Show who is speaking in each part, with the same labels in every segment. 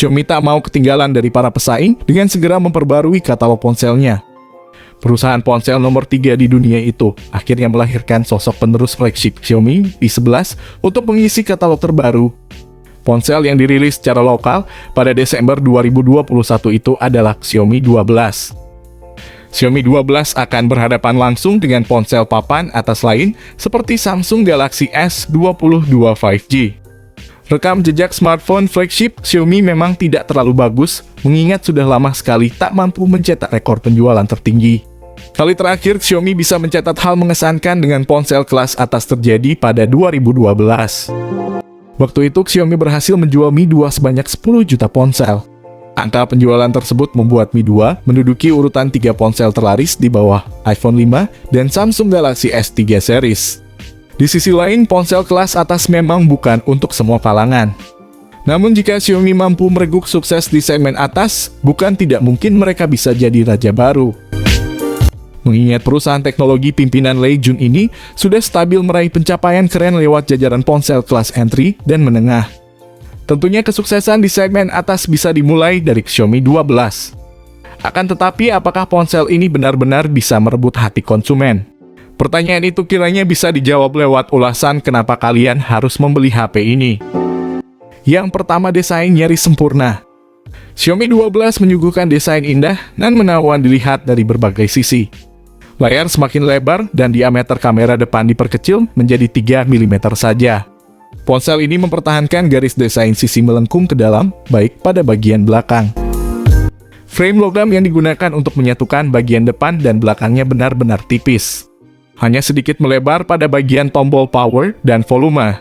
Speaker 1: Xiaomi tak mau ketinggalan dari para pesaing dengan segera memperbarui katalog ponselnya. Perusahaan ponsel nomor 3 di dunia itu akhirnya melahirkan sosok penerus flagship Xiaomi Mi 11 untuk mengisi katalog terbaru. Ponsel yang dirilis secara lokal pada Desember 2021 itu adalah Xiaomi 12. Xiaomi 12 akan berhadapan langsung dengan ponsel papan atas lain seperti Samsung Galaxy S22 5G. Rekam jejak smartphone flagship Xiaomi memang tidak terlalu bagus, mengingat sudah lama sekali tak mampu mencetak rekor penjualan tertinggi. Kali terakhir Xiaomi bisa mencatat hal mengesankan dengan ponsel kelas atas terjadi pada 2012. Waktu itu Xiaomi berhasil menjual Mi 2 sebanyak 10 juta ponsel. Angka penjualan tersebut membuat Mi 2 menduduki urutan 3 ponsel terlaris di bawah iPhone 5 dan Samsung Galaxy S3 series. Di sisi lain, ponsel kelas atas memang bukan untuk semua kalangan. Namun jika Xiaomi mampu mereguk sukses di segmen atas, bukan tidak mungkin mereka bisa jadi raja baru. Mengingat perusahaan teknologi pimpinan Lei Jun ini sudah stabil meraih pencapaian keren lewat jajaran ponsel kelas entry dan menengah. Tentunya kesuksesan di segmen atas bisa dimulai dari Xiaomi 12. Akan tetapi apakah ponsel ini benar-benar bisa merebut hati konsumen? Pertanyaan itu kiranya bisa dijawab lewat ulasan kenapa kalian harus membeli HP ini. Yang pertama, desain nyaris sempurna. Xiaomi 12 menyuguhkan desain indah dan menawan dilihat dari berbagai sisi. Layar semakin lebar dan diameter kamera depan diperkecil menjadi 3 mm saja. Ponsel ini mempertahankan garis desain sisi melengkung ke dalam, baik pada bagian belakang. Frame logam yang digunakan untuk menyatukan bagian depan dan belakangnya benar-benar tipis. Hanya sedikit melebar pada bagian tombol power dan volume.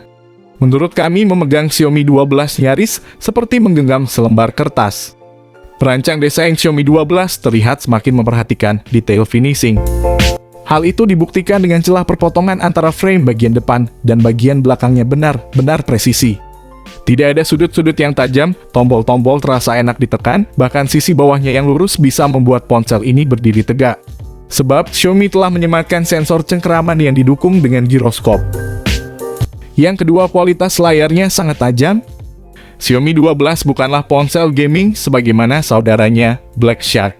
Speaker 1: Menurut kami, memegang Xiaomi 12 nyaris seperti menggenggam selembar kertas. Perancang desain Xiaomi 12 terlihat semakin memperhatikan detail finishing. Hal itu dibuktikan dengan celah perpotongan antara frame bagian depan dan bagian belakangnya benar-benar presisi. Tidak ada sudut-sudut yang tajam, tombol-tombol terasa enak ditekan, bahkan sisi bawahnya yang lurus bisa membuat ponsel ini berdiri tegak. Sebab Xiaomi telah menyematkan sensor cengkeraman yang didukung dengan giroskop. Yang kedua, kualitas layarnya sangat tajam. Xiaomi 12 bukanlah ponsel gaming sebagaimana saudaranya Black Shark.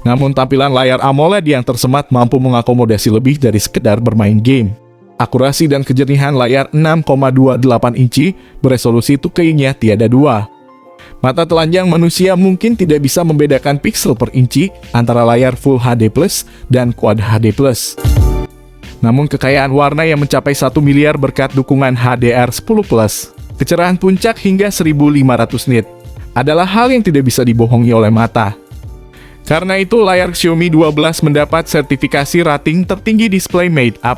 Speaker 1: Namun tampilan layar AMOLED yang tersemat mampu mengakomodasi lebih dari sekedar bermain game. Akurasi dan kejernihan layar 6,28 inci beresolusi 2K-nya tiada dua. Mata telanjang manusia mungkin tidak bisa membedakan piksel per inci antara layar Full HD Plus dan Quad HD Plus. Namun kekayaan warna yang mencapai 1 miliar berkat dukungan HDR10+, kecerahan puncak hingga 1500 nit, adalah hal yang tidak bisa dibohongi oleh mata. Karena itu, layar Xiaomi 12 mendapat sertifikasi rating tertinggi DisplayMate A+.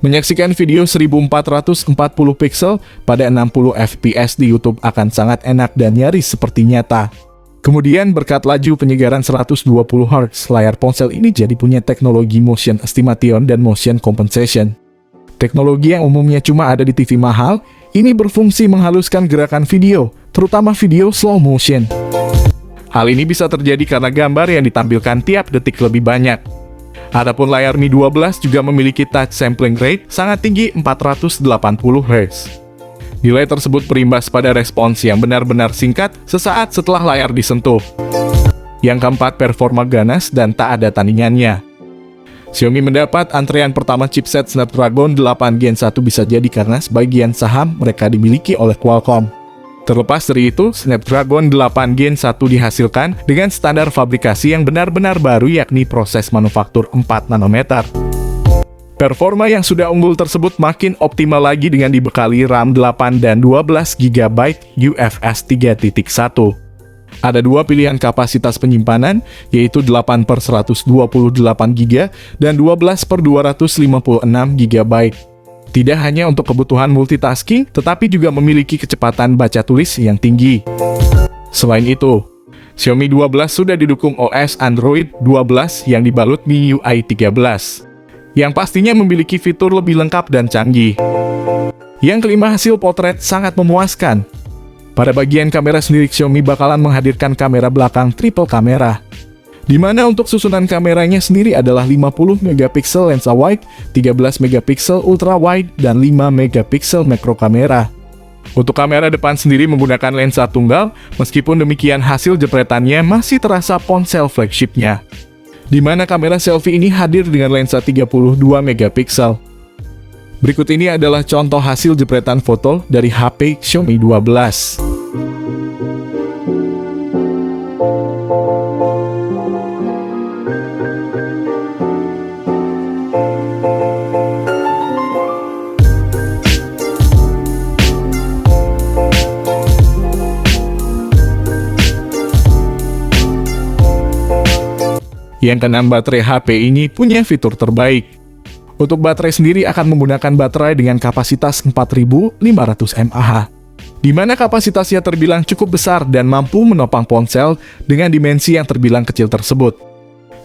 Speaker 1: Menyaksikan video 1440 pixel pada 60 fps di YouTube akan sangat enak dan nyaris seperti nyata. Kemudian berkat laju penyegaran 120 Hz, layar ponsel ini jadi punya teknologi motion estimation dan motion compensation. Teknologi yang umumnya cuma ada di TV mahal, ini berfungsi menghaluskan gerakan video, terutama video slow motion. Hal ini bisa terjadi karena gambar yang ditampilkan tiap detik lebih banyak. Adapun layar Mi 12 juga memiliki touch sampling rate sangat tinggi 480 Hz. Nilai tersebut berimbas pada respons yang benar-benar singkat sesaat setelah layar disentuh. Yang keempat, performa ganas dan tak ada tandingannya. Xiaomi mendapat antrean pertama chipset Snapdragon 8 Gen 1 bisa jadi karena sebagian saham mereka dimiliki oleh Qualcomm. Terlepas dari itu, Snapdragon 8 Gen 1 dihasilkan dengan standar fabrikasi yang benar-benar baru yakni proses manufaktur 4 nanometer. Performa yang sudah unggul tersebut makin optimal lagi dengan dibekali RAM 8 dan 12 GB UFS 3.1. Ada dua pilihan kapasitas penyimpanan, yaitu 8/128 GB dan 12/256 GB. Tidak hanya untuk kebutuhan multitasking, tetapi juga memiliki kecepatan baca tulis yang tinggi. Selain itu, Xiaomi 12 sudah didukung OS Android 12 yang dibalut MIUI 13, yang pastinya memiliki fitur lebih lengkap dan canggih. Yang kelima, hasil potret sangat memuaskan. Pada bagian kamera sendiri, Xiaomi bakalan menghadirkan kamera belakang triple kamera, di mana untuk susunan kameranya sendiri adalah 50 megapiksel lensa wide, 13 megapiksel ultra wide, dan 5 megapiksel macro kamera. Untuk kamera depan sendiri menggunakan lensa tunggal, meskipun demikian hasil jepretannya masih terasa ponsel flagshipnya. Di mana kamera selfie ini hadir dengan lensa 32 megapiksel. Berikut ini adalah contoh hasil jepretan foto dari HP Xiaomi 12. Yang keenam, baterai HP ini punya fitur terbaik. Untuk baterai sendiri akan menggunakan baterai dengan kapasitas 4500 mAh, di mana kapasitasnya terbilang cukup besar dan mampu menopang ponsel dengan dimensi yang terbilang kecil tersebut.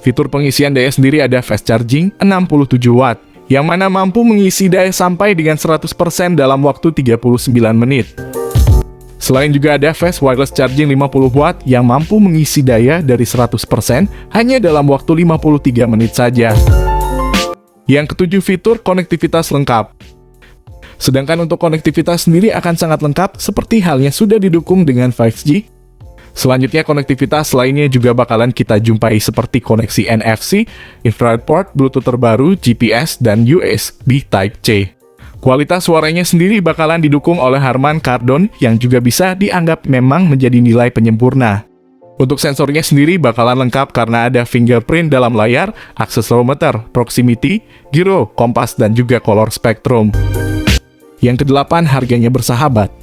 Speaker 1: Fitur pengisian daya sendiri ada fast charging 67 watt, yang mana mampu mengisi daya sampai dengan 100% dalam waktu 39 menit. Selain juga ada fast wireless charging 50 watt yang mampu mengisi daya dari 100% hanya dalam waktu 53 menit saja. Yang ketujuh, fitur konektivitas lengkap. Sedangkan untuk konektivitas sendiri akan sangat lengkap seperti halnya sudah didukung dengan 5G. Selanjutnya konektivitas lainnya juga bakalan kita jumpai seperti koneksi NFC, infrared port, Bluetooth terbaru, GPS, dan USB Type-C. Kualitas suaranya sendiri bakalan didukung oleh Harman Kardon yang juga bisa dianggap memang menjadi nilai penyempurna. Untuk sensornya sendiri bakalan lengkap karena ada fingerprint dalam layar, akselerometer, proximity, gyro, kompas, dan juga color spectrum. Yang kedelapan, harganya bersahabat.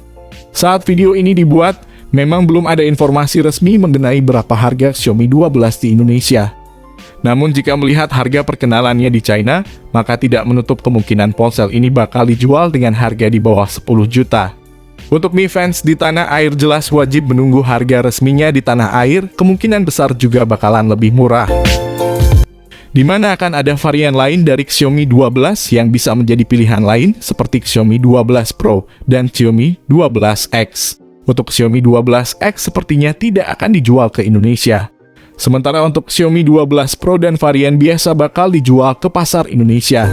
Speaker 1: Saat video ini dibuat, memang belum ada informasi resmi mengenai berapa harga Xiaomi 12 di Indonesia. Namun jika melihat harga perkenalannya di China, maka tidak menutup kemungkinan ponsel ini bakal dijual dengan harga di bawah 10 juta. Untuk Mi Fans di tanah air jelas wajib menunggu harga resminya di tanah air, kemungkinan besar juga bakalan lebih murah. Di mana akan ada varian lain dari Xiaomi 12 yang bisa menjadi pilihan lain seperti Xiaomi 12 Pro dan Xiaomi 12X. Untuk Xiaomi 12X sepertinya tidak akan dijual ke Indonesia. Sementara untuk Xiaomi 12 Pro dan varian biasa bakal dijual ke pasar Indonesia.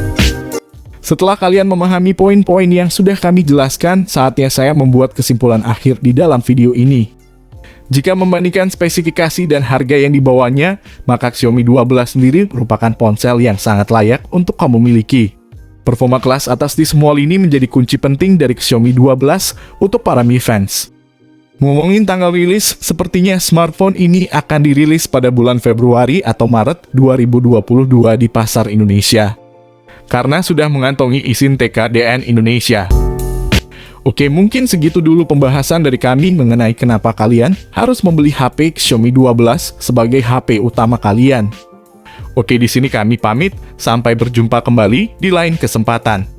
Speaker 1: Setelah kalian memahami poin-poin yang sudah kami jelaskan, saatnya saya membuat kesimpulan akhir di dalam video ini. Jika membandingkan spesifikasi dan harga yang dibawanya, maka Xiaomi 12 sendiri merupakan ponsel yang sangat layak untuk kamu miliki. Performa kelas atas di semua lini menjadi kunci penting dari Xiaomi 12 untuk para Mi Fans. Ngomongin tanggal rilis, sepertinya smartphone ini akan dirilis pada bulan Februari atau Maret 2022 di pasar Indonesia. Karena sudah mengantongi izin TKDN Indonesia. Oke, mungkin segitu dulu pembahasan dari kami mengenai kenapa kalian harus membeli HP Xiaomi 12 sebagai HP utama kalian. Oke, di sini kami pamit, sampai berjumpa kembali di lain kesempatan.